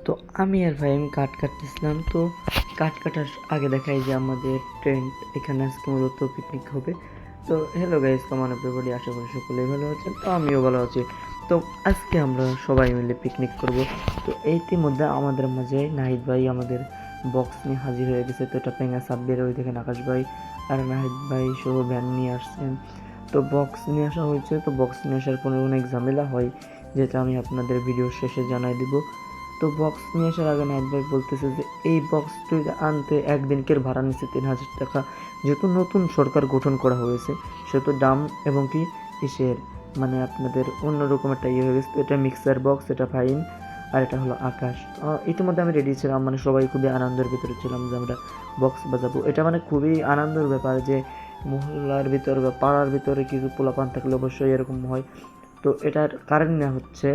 তো আমি আর ভাই আমি কাঠ কাটতেছিলাম। তো কাঠ কাটার আগে দেখাই যে আমাদের ট্রেন্ড এখানে আজকে মূলত পিকনিক হবে। তো হ্যালো গাইস, কেমন এভরিবডি, আশা করি সকলেই ভালো আছেন। তো আমিও ভালো আছি। তো আজকে আমরা সবাই মিলে পিকনিক করব। তো ইতিমধ্যে আমাদের মাঝে নাহিদ ভাই আমাদের বক্স নিয়ে হাজির হয়ে গেছে। তো এটা পেঙ্গা সাব্বির, ওই দেখেন আকাশ ভাই আর নাহিদ ভাই সহ ভ্যান নিয়ে আসছেন। তো বক্স নিয়ে আসা হয়েছে। তো বক্স নিয়ে আসার পরে অনেক ঝামেলা হয়, যেটা আমি আপনাদের ভিডিওর শেষে জানাই দিব। তো বক্স নিয়ে আসার আগে নাইট ভাই বলতেছে যে এই বক্সটি আনতে একদিনকের ভাড়া নিচ্ছে 3,000 টাকা। যেহেতু নতুন সরকার গঠন করা হয়েছে সেহেতু দাম এবং কি ইসের মানে আপনাদের অন্যরকম একটা ইয়ে হয়ে গেছে। তো এটা মিক্সার বক্স, এটা ফাইন, আর এটা হলো আকাশ। ইতিমধ্যে আমি রেডি ছিলাম, মানে সবাই খুবই আনন্দের ভিতরে ছিলাম যে আমরা বক্স বাজাবো। এটা মানে খুবই আনন্দের ব্যাপার যে মহল্লার ভিতর বা পাড়ার ভিতরে কিছু পোলাপান থাকলে অবশ্যই এরকম হয়। তো এটার কারণ না হচ্ছে,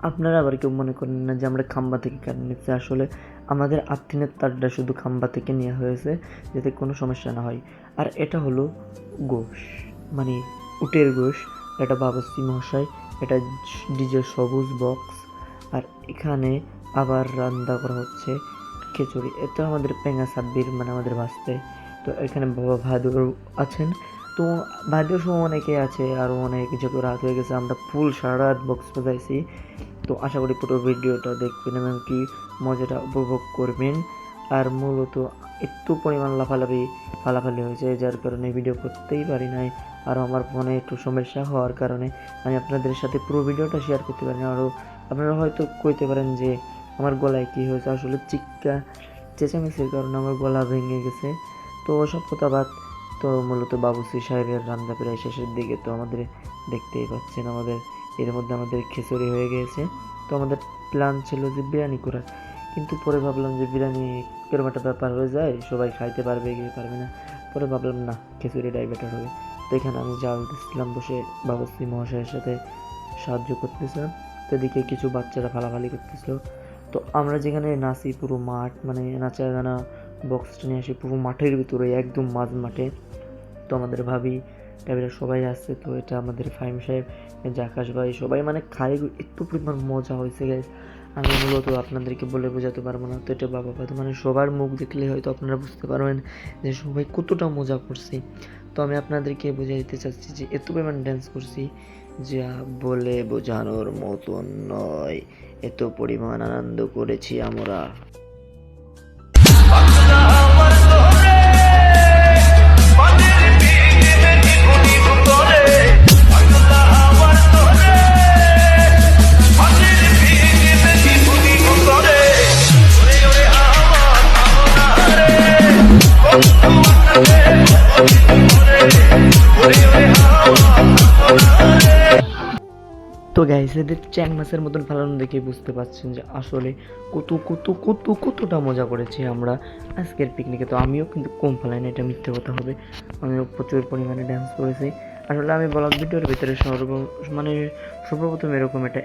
আপনারা আবার কেউ মনে করেন না যে আমরা খাম্বা থেকে কারেন্ট নিচ্ছি। আসলে আমাদের আর্থিনের তারটা শুধু খাম্বা থেকে নেওয়া হয়েছে যাতে কোনো সমস্যা না হয়। আর এটা হলো গোশ, মানে উটের গোশ। এটা বাবুর্চি মহাশয়, এটা ডিজে সবুজ বক্স। আর এখানে আবার রান্না করা হচ্ছে খিচুড়ি। এটা আমাদের পেঙ্গা সাব্বির, মানে আমাদের ভাস্তে। তো এখানে বাবা ভাদুর আছেন। তো ভাদুর সহ অনেকে আছে, আরও অনেক যেহেতু রাত হয়ে গেছে আমরা ফুল সারা রাত বক্স বাজাইছি। তো আশা করি পুরো ভিডিওটা দেখবেন এবং কি মজাটা উপভোগ করবেন। আর মূলত একটু পরিমাণ ফালাফালি হয়েছে, যার কারণে ভিডিও করতেই পারি নাই। আর আমার ফোনে একটু সমস্যা হওয়ার কারণে আমি আপনাদের সাথে পুরো ভিডিওটা শেয়ার করতে পারি না। আরও আপনারা হয়তো কইতে পারেন যে আমার গলায় কী হয়েছে, আসলে চিৎকার চেঁচামেচির কারণে আমার গলা ভেঙে গেছে। তো ওসব কথা বাদ। তো মূলত বাবুসি সাহেবের রান্না প্রায় শেষের দিকে। তো আমাদের দেখতেই পাচ্ছেন আমাদের এর মধ্যে আমাদের খিচুড়ি হয়ে গিয়েছে। তো আমাদের প্ল্যান ছিল যে বিরিয়ানি করার, কিন্তু পরে ভাবলাম যে বিরিয়ানি এরকম একটা ব্যাপার হয়ে যায়, সবাই খাইতে পারবে কি পারবে না। পরে ভাবলাম না, খিচুড়িটাই বেটার হবে। তো এখানে আমি জাল দিচ্ছিলাম বসে, বাবুসি মহাশয়ের সাথে সাহায্য করতেছিলাম। তো এদিকে কিছু বাচ্চারা ফালাফালি করতেছিল। তো আমরা যেখানে নাচি পুরো মাঠ, মানে নাচা গানা বক্সটা নিয়ে আসি পুরো মাঠের ভিতরে, একদম মাঝ মাঠে। তো আমাদের ভাবি টাবিরা সবাই আসছে। তো এটা আমাদের ফাহিম সাহেব, জাকাশ ভাই সবাই মানে খাই, একটু পরিমাণ মজা হয়েছে গাইস। আমি মূলত আপনাদেরকে বলে বোঝাতে পারবো না। তো এটা বাবা তো মানে সবার মুখ দেখলে হয়তো আপনারা বুঝতে পারবেন যে সবাই কতটা মজা করছি। তো আমি আপনাদেরকে বোঝাই দিতে চাচ্ছি যে এত পরিমাণ ড্যান্স করছি যা বলে বোঝানোর মতন নয়। এত পরিমাণ আনন্দ করেছি আমরা। তো গাইস, এদের চ্যাং মাছের মতন ফালানো দেখে বুঝতে পারছেন যে আসলে কতটা মজা করেছি আমরা আজকের পিকনিকে। তো আমিও কিন্তু কম ফেলাই না, এটা মিথ্যে কথা হবে। আমিও প্রচুর পরিমাণে ড্যান্স করেছি। আসলে আমি ব্লগ ভিডিওর ভিতরে সর্বপ্রথম এরকম একটা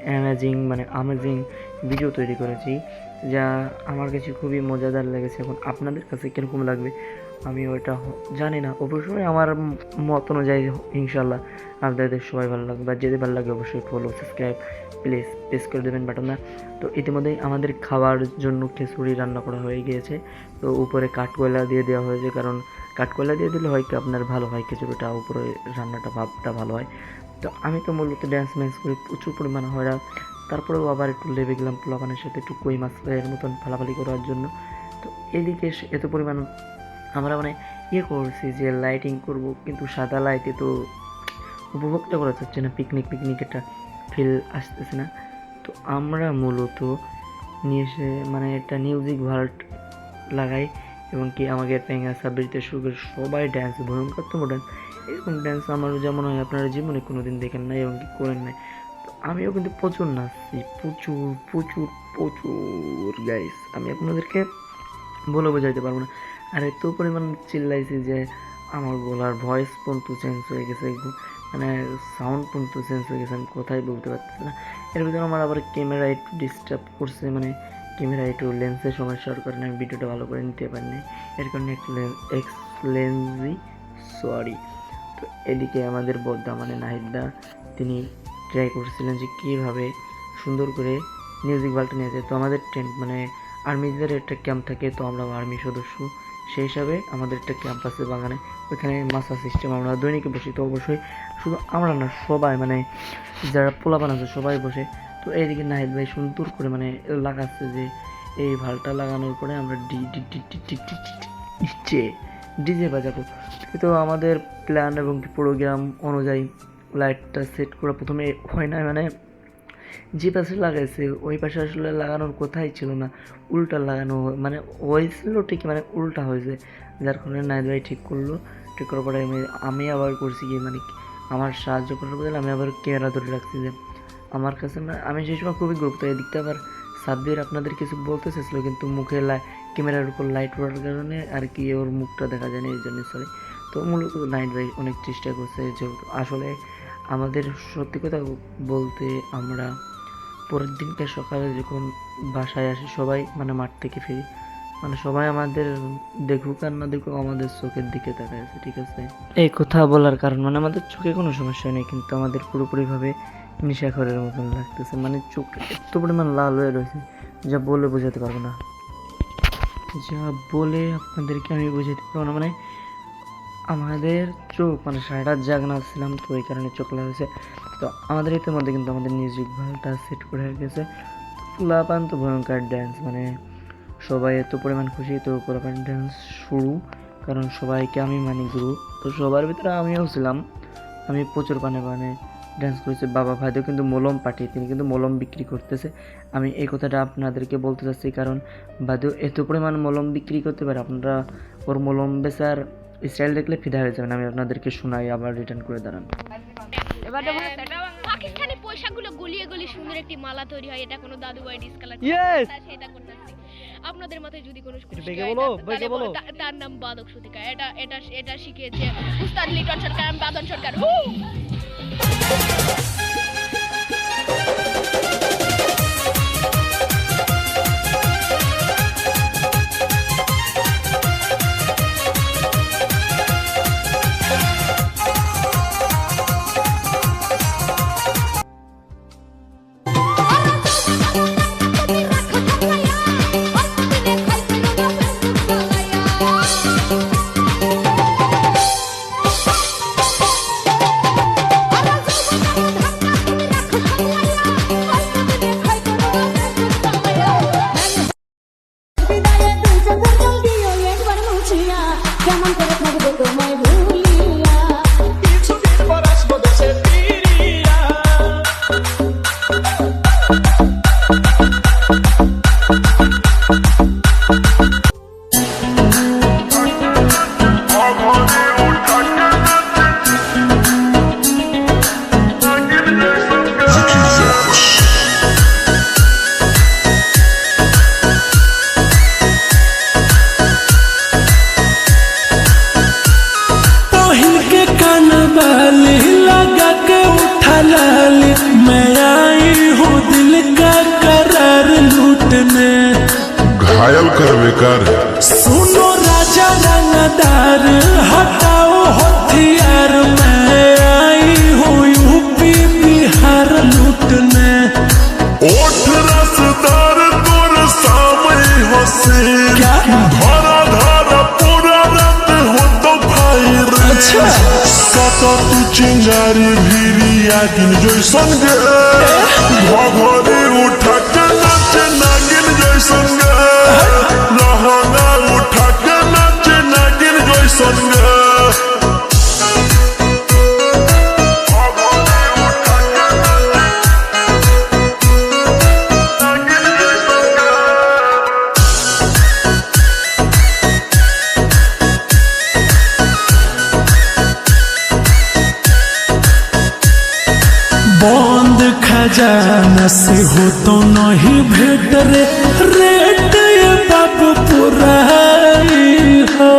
আমেজিং ভিডিও তৈরি করেছি, যা আমার কাছে খুবই মজাদার লেগেছে। এখন আপনাদের কাছে কীরকম লাগবে আমি ওটা জানি না। অবশ্যই আমার মত অনুযায়ী ইনশাল্লাহ আপনাদের সবাই ভালো লাগবে। আর যদি ভালো লাগে অবশ্যই ফলো সাবস্ক্রাইব প্রেস করে দেবেন বাটনটা। তো ইতিমধ্যেই আমাদের খাওয়ার জন্য খিচুড়ি রান্না করা হয়ে গিয়েছে। তো উপরে কাঠকয়লা দিয়ে দেওয়া হয়েছে, কারণ কাঠকয়লা দিয়ে দিলে হয় কি আপনার ভালো হয় খিচুড়িটা, উপরে রান্নাটা ভাবটা ভালো হয়। তো আমি তো মূলত ড্যান্স করি প্রচুর পরিমাণে হয়। তারপরেও আবার একটু লেবে গেলাম পোলাপানের সাথে একটু কই মাছের মতন ফালাফালি করার জন্য। তো এদিকে এত পরিমাণ আমরা মানে করছি যে লাইটিং করব, কিন্তু সাদা লাইটে তো উপভোগটা করা যাচ্ছে না, পিকনিক একটা ফিল আসতেছে না। তো আমরা মূলত নিয়ে এসে মানে একটা মিউজিক ভাল্ট লাগাই এবং কি আমাকে পেঙ্গা সাব্বিরতে শুরু করে সবাই ড্যান্স, ভয়ঙ্করতম ড্যান্স। এরকম ড্যান্স আমার যেমন হয় আপনারা জীবনে কোনো দিন দেখেন নাই এবং কি করেন নাই। তো আমিও কিন্তু প্রচুর নাচছি, প্রচুর গাইস, আমি আপনাদেরকে বলে বোঝাইতে পারবো না। আর এত পরিমাণ চিল্লাইছি যে আমার গলার ভয়েস পর্যন্ত চেঞ্জ হয়ে গেছে, মানে সাউন্ড পর্যন্ত চেঞ্জ হয়ে গেছে, আমি কোথায় বলতে পারতেছি না। এর ভিতরে আমার আবার ক্যামেরা একটু ডিস্টার্ব করছে, মানে ক্যামেরা একটু লেন্সের সমস্যার কারণে আমি ভিডিওটা ভালো করে নিতে পারিনি। এর কারণে এক্সলেন্সি সরি। তো এদিকে আমাদের বদ্দা মানে নাহিদদা, তিনি ট্রাই করছিলেন যে কীভাবে সুন্দর করে মিউজিক ভালটা নিয়ে যায়। তো আমাদের টেন্ট মানে আর্মিদের একটা ক্যাম্প থাকে, তো আমরা আর্মি সদস্য, সেই হিসাবে আমাদের একটা ক্যাম্প আছে বাগানে, ওইখানে মাসা সিস্টেম আমরা দৈনিক বসি। তো অবশ্যই শুধু আমরা না, সবাই মানে যারা পোলাপান আছে সবাই বসে। তো এইদিকে নাহিদ ভাই সুন্দর করে মানে লাগাচ্ছে যে এই ভালটা লাগানোর পরে আমরা ডিজে বাজাবো। তো আমাদের প্ল্যান এবং প্রোগ্রাম অনুযায়ী লাইটটা সেট করা প্রথমে হয় না, মানে যে পাশে লাগাইছে ওই পাশে আসলে লাগানোর কথাই ছিল না, উল্টা লাগানো মানে হয়েছিল ঠিকই, মানে উল্টা হয়েছে, যার কারণে নাহিদ ভাই ঠিক করলো। ঠিক করার পরে আমি আবার করছি কি মানে আমার সাহায্য করার বদলে আমি আবার ক্যামেরা ধরে রাখছি যে আমার কাছে আমি সেই সময় খুবই গুরুত্ব এদিকটা। আবার সাব্বির আপনাদের কিছু বলতে চেয়েছিল কিন্তু মুখে ক্যামেরার উপর লাইট পড়ার কারণে আর কি ওর মুখটা দেখা যায় না, এই জন্য সরি। তো মূলত নাহিদ ভাই অনেক চেষ্টা করছে, যেহেতু আসলে আমাদের সত্যি কথা বলতে আমরা পরের দিনকে সকালে যখন বাসায় আসি সবাই মানে মাঠ থেকে ফিরি, মানে সবাই আমাদের দেখুক আর না দেখুক আমাদের চোখের দিকে তাকায় আছে, ঠিক আছে। এই কথা বলার কারণ মানে আমাদের চোখে কোনো সমস্যা নেই, কিন্তু আমাদের পুরোপুরিভাবে নেশাখোরের মতন লাগতেছে, মানে চোখটা এত পরিমাণ লাল হয়ে রয়েছে যা বলে বোঝাতে পারবো না, যা বলে আপনাদেরকে আমি বোঝাতে পারবো না। মানে আমাদের চোখ মানে সারাটা জাগনা ছিলাম, তো এই কারণে চোখ লাগছে। তো আমাদের ইতিমধ্যে কিন্তু আমাদের মিউজিক ভালটা সেট করে গেছে। পোলাপান তো ভয়ঙ্কর ড্যান্স, মানে সবাই এত পরিমাণ খুশি। তো পোলাপান ড্যান্স শুরু, কারণ সবাইকে আমি মানি গুরু, তো সবার ভিতরে আমিও ছিলাম। আমি প্রচুর পানে ড্যান্স করেছি। বাবা ভাইদেও কিন্তু মলম পাঠিয়ে, তিনি কিন্তু মলম বিক্রি করতেছে। আমি এই কথাটা আপনাদেরকে বলতে চাচ্ছি, কারণ ভাইদেও এত পরিমাণ মলম বিক্রি করতে পারে, আপনারা ওর মলম বেচার স্টাইল দেখলে ফিদা হয়ে যাবেন। আমি আপনাদেরকে শোনাই, আবার রিটার্ন করে দাঁড়ান। পাকিস্তানি পয়সাগুলো গলিয়ে গলিয়ে সুন্দর একটি মালা তৈরি হয়, এটা কোনো দাদু ভাই ডিসকালার সেটা করতেছি। আপনাদের মাথায় যদি কোনো তার নাম বাদক সুতিকা, এটা শিখিয়েছে উস্তাদ লিটন সরকার, আমি বাদন সরকার। घायल कर बेकार। सुनो राजा रंगदार हटाओ हथियार, मैं आई हूँ यूपी बिहार लूटने। ओठ रसदार तोर सामने हंसे, धारा धारा पूरा रात हो तो फायर। अच्छा सतो तू चिंगारी भीरिया दिन जैसन गे, घघरे उठा के नाचे नागिन जैसन गे, लहंगा उठा के नाचे नागिन जैसन गे। बंद खजाना से हो तो नहीं भेट रे, रेट ये बाप पुराई हो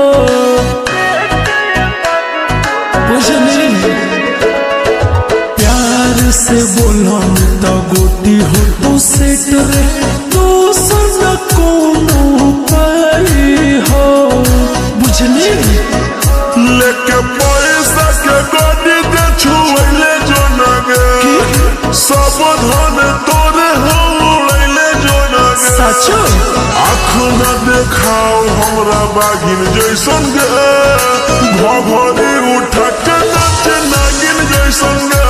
बुझली। प्यार से बोलो तो गोटी हो तो सेट रे, दूसरा कोनो पाई हो बुझली। लेके पैसा के गाड़ी दे छुएले जो नगे, सब धन तोरे हो उड़ैले साचो आँख न देखाओ हमरा बागिन जैसन गे घघरी उठा के नाचे नागिन जैसन गे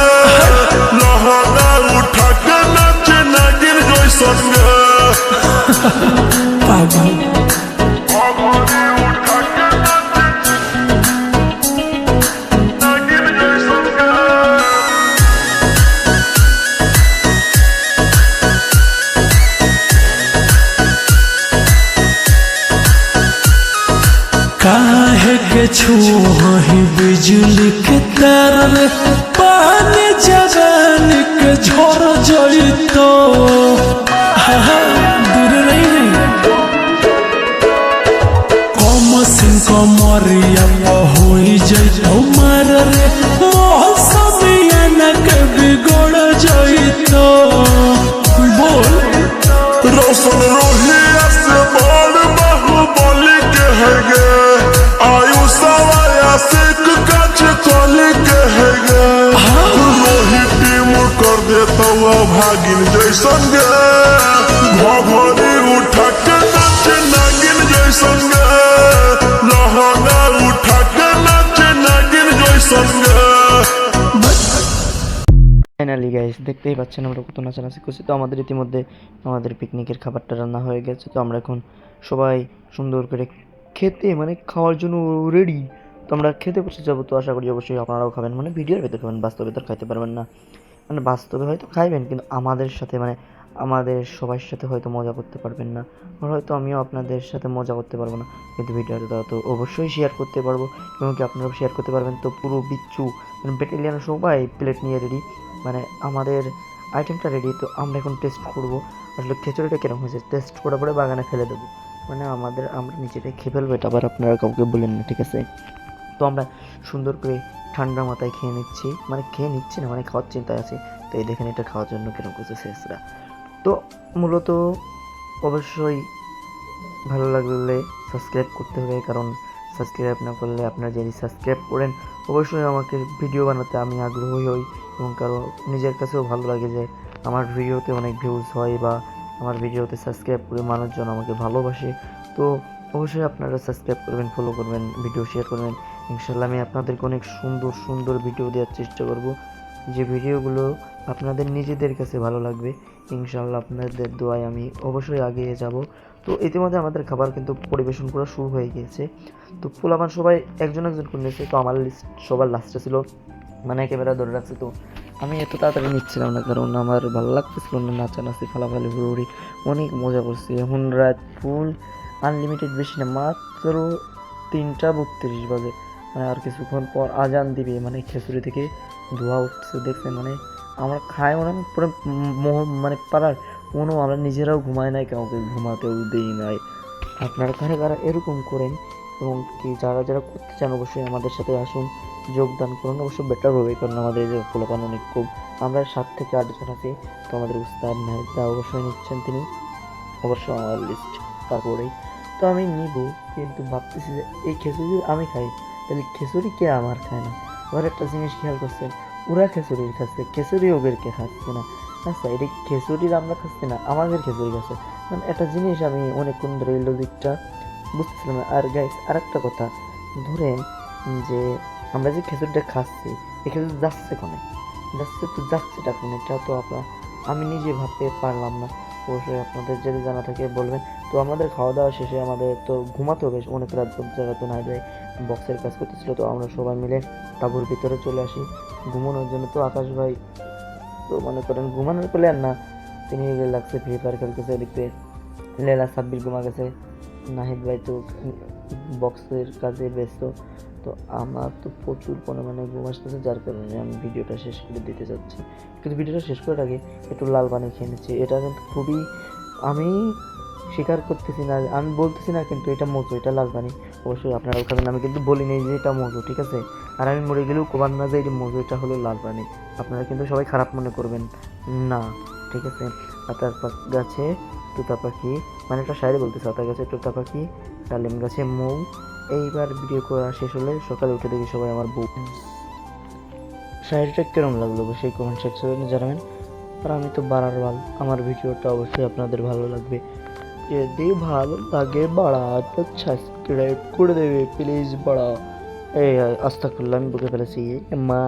लहंगा उठा के नाचे नागिन जैसन गे पागल घघरी उठा के नाचे नागिन जैसन गे काहे के छुही बिजली के तार रे पानी जवान के झोर जइतो दूर नहीं रे कम सिंह कमरिया होई जइतो मार रे मौसमिया न के बिगड़ जइतो बोल रोशन रोहिया से बड़ बाहुबली के है गे आयु सवाया सिख कछ चली के है गे रोहित टीम कर देता भागिन जैसन गे घघरी उठा के नाचे नागिन जैसन गे लहंगा उठा के नाचे नागिन जैसन गे ফাইনালি গাইস দেখতেই পাচ্ছেন আমরা কত নাচানাচি করছি। তো আমাদের ইতিমধ্যে আমাদের পিকনিকের খাবারটা রান্না হয়ে গেছে। তো আমরা এখন সবাই সুন্দর করে খেতে মানে খাওয়ার জন্য রেডি। তো আমরা খেতে বসে যাবো। তো আশা করি অবশ্যই আপনারাও খাবেন, মানে ভিডিওর ভেতর খাবেন, বাস্তবে তো খাইতে পারবেন না। মানে বাস্তবে হয়তো খাইবেন কিন্তু আমাদের সাথে মানে আমাদের সবার সাথে হয়তো মজা করতে পারবেন না, আর হয়তো আমিও আপনাদের সাথে মজা করতে পারবো না, কিন্তু ভিডিওটা তো অবশ্যই শেয়ার করতে পারবো এবং কি আপনারাও শেয়ার করতে পারবেন। তো পুরো বিচ্ছু মানে ব্যাটালিয়ানের সবাই প্লেট নিয়ে রেডি, মানে আমাদের আইটেমটা রেডি। তো আমরা এখন টেস্ট করবো আসলে খিচুড়িটা কীরকম হয়েছে। টেস্ট করার পরে বাগানে ফেলে দেবো, মানে আমরা নিজেরাই খেয়ে ফেলবো, এটা আবার আপনারা কাউকে বলেন না, ঠিক আছে। তো আমরা সুন্দর করে ঠান্ডা মাথায় খেয়ে নিচ্ছি, মানে খেয়ে নিচ্ছি না মানে খাওয়ার চিন্তায় আছি। তো এই দেখেন এটা খাওয়ার জন্য কিরকম করছে শেষরা। তো মূলত অবশ্যই ভালো লাগলে সাবস্ক্রাইব করতে হবে, কারণ সাবস্ক্রাইব না করলে আপনারা যদি সাবস্ক্রাইব করেন অবশ্যই আমাকে ভিডিও বানাতে আমি আগ্রহী হই, এবং কারণ নিজের কাছেও ভালো লাগে যে আমার ভিডিওতে অনেক ভিউজ হয় বা আমার ভিডিওতে সাবস্ক্রাইব করে মানুষজন আমাকে ভালোবাসে। তো অবশ্যই আপনারা সাবস্ক্রাইব করবেন, ফলো করবেন, ভিডিও শেয়ার করবেন। ইনশাল্লাহ আমি আপনাদেরকে অনেক সুন্দর সুন্দর ভিডিও দেওয়ার চেষ্টা করব, যে ভিডিওগুলো আপনাদের নিজেদের কাছে ভালো লাগবে। ইনশাল্লাহ আপনাদের দোয়ায় আমি অবশ্যই এগিয়ে যাব। তো ইতিমধ্যে আমাদের খাবার কিন্তু পরিবেশন করা শুরু হয়ে গিয়েছে। তো ফুলামান সবাই একজন একজন করে নিয়েছে। তো আমার লিস্ট সবার লাস্টে ছিল, মানে ক্যামেরা ধরে রাখছে। তো আমি এত তাড়াতাড়ি নিচ্ছিলাম না, কারণ আমার ভালো লাগতেছিল না নাচানাচি ফালাফালি হুড়ুড়ি, অনেক মজা করছি। এখন রাত ফুল আনলিমিটেড, বেশি না, মাত্র 3:32 বাজে, মানে আর কিছুক্ষণ পর আজান দিবে, মানে খিচুড়ি থেকে ধোয়া উঠছে দেখছেন। মানে আমরা খাই মানে পুরো মানে পাড়ার কোনো আমরা নিজেরাও ঘুমাই নাই, কাউকে ঘুমাতেও দিই নাই। আপনারা কারা কারা এরকম করেন এবং কি যারা যারা করতে চান অবশ্যই আমাদের সাথে আসুন, যোগদান করুন, অবশ্যই বেটার হবে, কারণ আমাদের যে ফলোপান অনেক খুব, আমরা 7 থেকে 8 জন আছি। তো আমাদের উস্তাদ নাহিদা অবশ্যই নিচ্ছেন, তিনি অবশ্যই আমার লিস্ট তারপরেই। তো আমি নিব, কিন্তু ভাবতেছি যে এই খিচুড়ি আমি খাই, তাহলে খিচুড়ি কে আমার খায় না। আবার একটা জিনিস খেয়াল করছেন, ওরা খিচুড়ি খাচ্ছে, খিচুড়ি ওদেরকে খাচ্ছে না। আচ্ছা এটা খিচুড়ির আমরা খাচ্ছি না, আমাদের খিচুড়ি খাচ্ছে, মানে একটা জিনিস আমি অনেকক্ষণ ধরে এই লজিকটা বুঝতেছিলাম না। আর গাইস আরেকটা কথা, ধরেন যে আমরা যে খিচুড়িটা খাচ্ছি এই খিচুড়ি যাচ্ছে কোনে, যাচ্ছেটা কোনে, এটা তো আমি নিজে ভাবতে পারলাম না। অবশ্যই আপনাদের যদি জানা থাকে বলবেন। তো আমাদের খাওয়া দাওয়া শেষে আমাদের তো ঘুমাতে হবে, অনেক রাত জায়গা তো নাই যায়, বক্সের কাজ করতেছিল। তো আমরা সবাই মিলে তাঁবুর ভিতরে চলে আসি ঘুমানোর জন্য। তো আকাশ ভাই তো মনে করেন ঘুমানোর প্ল্যান না, তিনি লাগছে ফ্রি ফায়ার খেলতেছে, দেখতে লেলা সাব্বির ঘুমা গেছে, নাহিদ ভাই তো বক্সের কাজে ব্যস্ত। তো আমার তো প্রচুর পরিমাণে ঘুম আসতেছে, যার কারণে আমি ভিডিওটা শেষ করে দিতে চাচ্ছি। কিন্তু ভিডিওটা শেষ করার আগে একটু লাল পানি খেয়ে নিচ্ছি। এটা কিন্তু খুবই, আমি স্বীকার করতেছি না, আমি বলতেছি না, কিন্তু এটা মজু, এটা লাল পানি। অবশ্যই আপনারাও খাবেন, আমি কিন্তু বলি নেই যে এটা মজু, ঠিক আছে। আর আমি মরে গেলেও কোবার না যে এটা মজু, এটা হলো লাল পানি। আপনারা কিন্তু সবাই খারাপ মনে করবেন না, ঠিক আছে। আতার গাছে তোতা পাখি, মানে একটা শায়রি বলতেছে, আতার গাছে তোতা পাখি, ডালিম গাছে মৌ। এইবার ভিডিও করা শেষ হলে সকালে উঠে দেখি সবাই আমার বউ। শায়রিটা কেরম লাগলো সেই কমেন্ট সেকশনে জানাবেন। আর আমি তো বাড়ার বাল, আমার ভিডিওটা অবশ্যই আপনাদের ভালো লাগবে। যদি ভালো লাগে বাড়া তো সাবস্ক্রাইব করে দেবে প্লিজ বাড়া। এই আস্তাগফিরুল্লাহ, আমি বকে ফেলেছি মা।